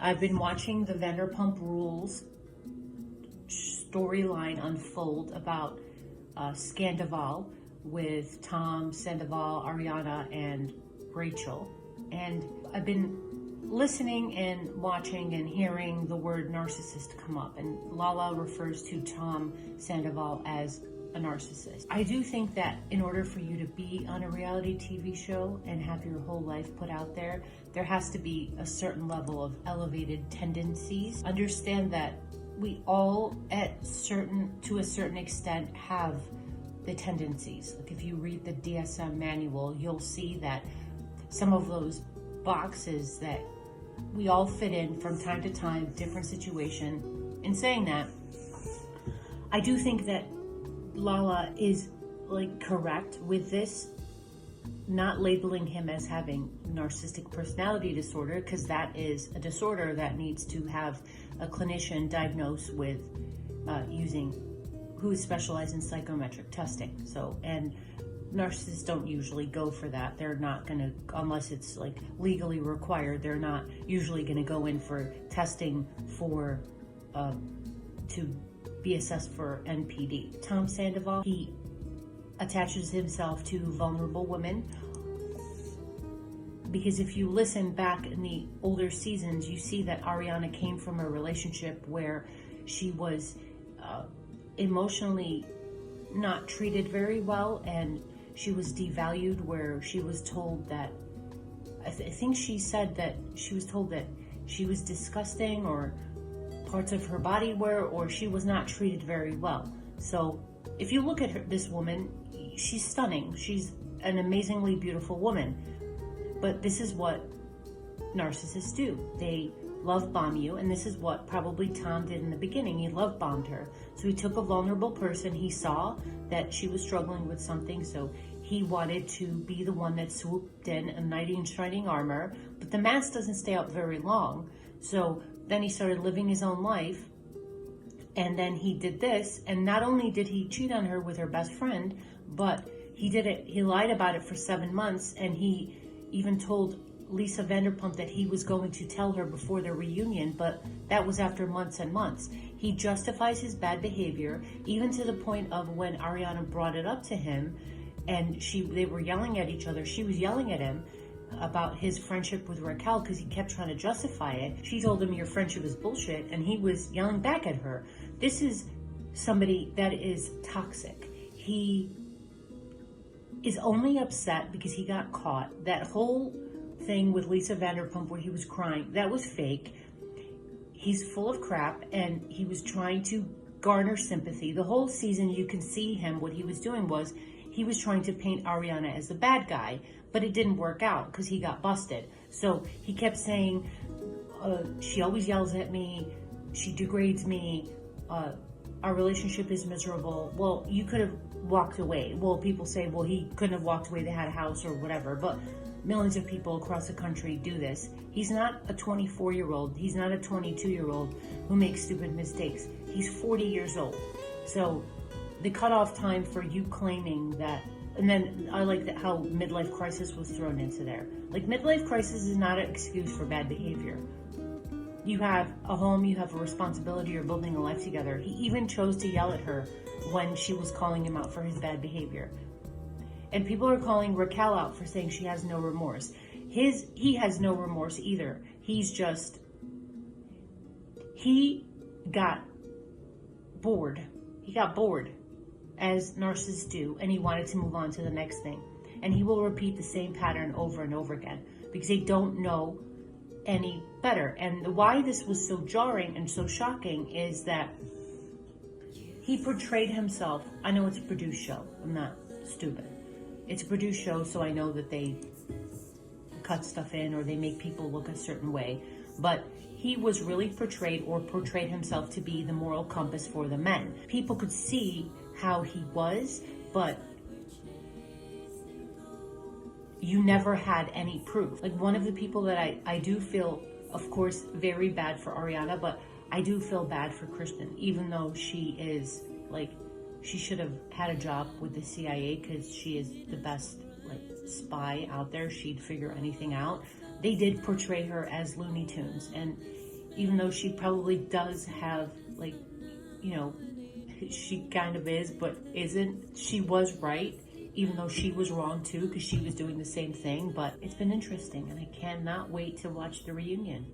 I've been watching the Vanderpump Rules storyline unfold about Sandoval with Tom Sandoval, Ariana, and Rachel. And I've been listening and watching and hearing the word narcissist come up. And Lala refers to Tom Sandoval as a narcissist. I do think that in order for you to be on a reality TV show and have your whole life put out there, there has to be a certain level of elevated tendencies. Understand that we all to a certain extent have the tendencies. Like if you read the DSM manual, you'll see that some of those boxes that we all fit in from time to time, different situation. In saying that, I do think that Lala is correct with this, not labeling him as having narcissistic personality disorder, because that is a disorder that needs to have a clinician diagnose with who is specialized in psychometric testing. So, and narcissists don't usually go for that. They're not gonna, unless it's legally required, they're not usually gonna go in for testing for to be assessed for NPD. Tom Sandoval, he attaches himself to vulnerable women, because if you listen back in the older seasons, you see that Ariana came from a relationship where she was emotionally not treated very well, and she was devalued, where she was told that, I think she said that she was told that she was disgusting, or parts of her body were, or she was not treated very well. So if you look at this woman, she's stunning. She's an amazingly beautiful woman. But this is what narcissists do. They love bomb you, and this is what probably Tom did in the beginning. He love bombed her. So he took a vulnerable person. He saw that she was struggling with something, so he wanted to be the one that swooped in a knight in shining armor. But the mask doesn't stay up very long. So then he started living his own life, and then he did this, and not only did he cheat on her with her best friend, but he lied about it for 7 months, and he even told Lisa Vanderpump that he was going to tell her before their reunion, but that was after months and months. He justifies his bad behavior, even to the point of when Ariana brought it up to him, and they were yelling at each other. She was yelling at him about his friendship with Raquel because he kept trying to justify it. She told him your friendship is bullshit, and he was yelling back at her. This is somebody that is toxic. He is only upset because he got caught. That whole thing with Lisa Vanderpump where he was crying, that was fake. He's full of crap, and he was trying to garner sympathy. The whole season you can see him, what he was doing was he was trying to paint Ariana as the bad guy, but it didn't work out because he got busted. So he kept saying, she always yells at me, she degrades me, our relationship is miserable. Well, you could have walked away. Well, people say, well, he couldn't have walked away, they had a house or whatever, but millions of people across the country do this. He's not a 24-year-old, he's not a 22-year-old who makes stupid mistakes. He's 40 years old. So the cutoff time for you claiming that, and then I like that how midlife crisis was thrown into there. Midlife crisis is not an excuse for bad behavior. You have a home, you have a responsibility, you're building a life together. He even chose to yell at her when she was calling him out for his bad behavior. And people are calling Raquel out for saying she has no remorse. He has no remorse either. He got bored. He got bored, as narcissists do, and he wanted to move on to the next thing. And he will repeat the same pattern over and over again because they don't know any better. And why this was so jarring and so shocking is that he portrayed himself. I know it's a produced show. I'm not stupid. It's a produced show, so I know that they cut stuff in or they make people look a certain way. But he was really portrayed himself to be the moral compass for the men. People could see how he was, but you never had any proof. One of the people that I do feel, of course, very bad for Ariana, but I do feel bad for Kristen, even though she is she should have had a job with the CIA because she is the best spy out there. She'd figure anything out. They did portray her as Looney Tunes, and even though she probably does have, like, you know, she kind of is, but isn't. She was right, even though she was wrong too, because she was doing the same thing. But it's been interesting, and I cannot wait to watch the reunion.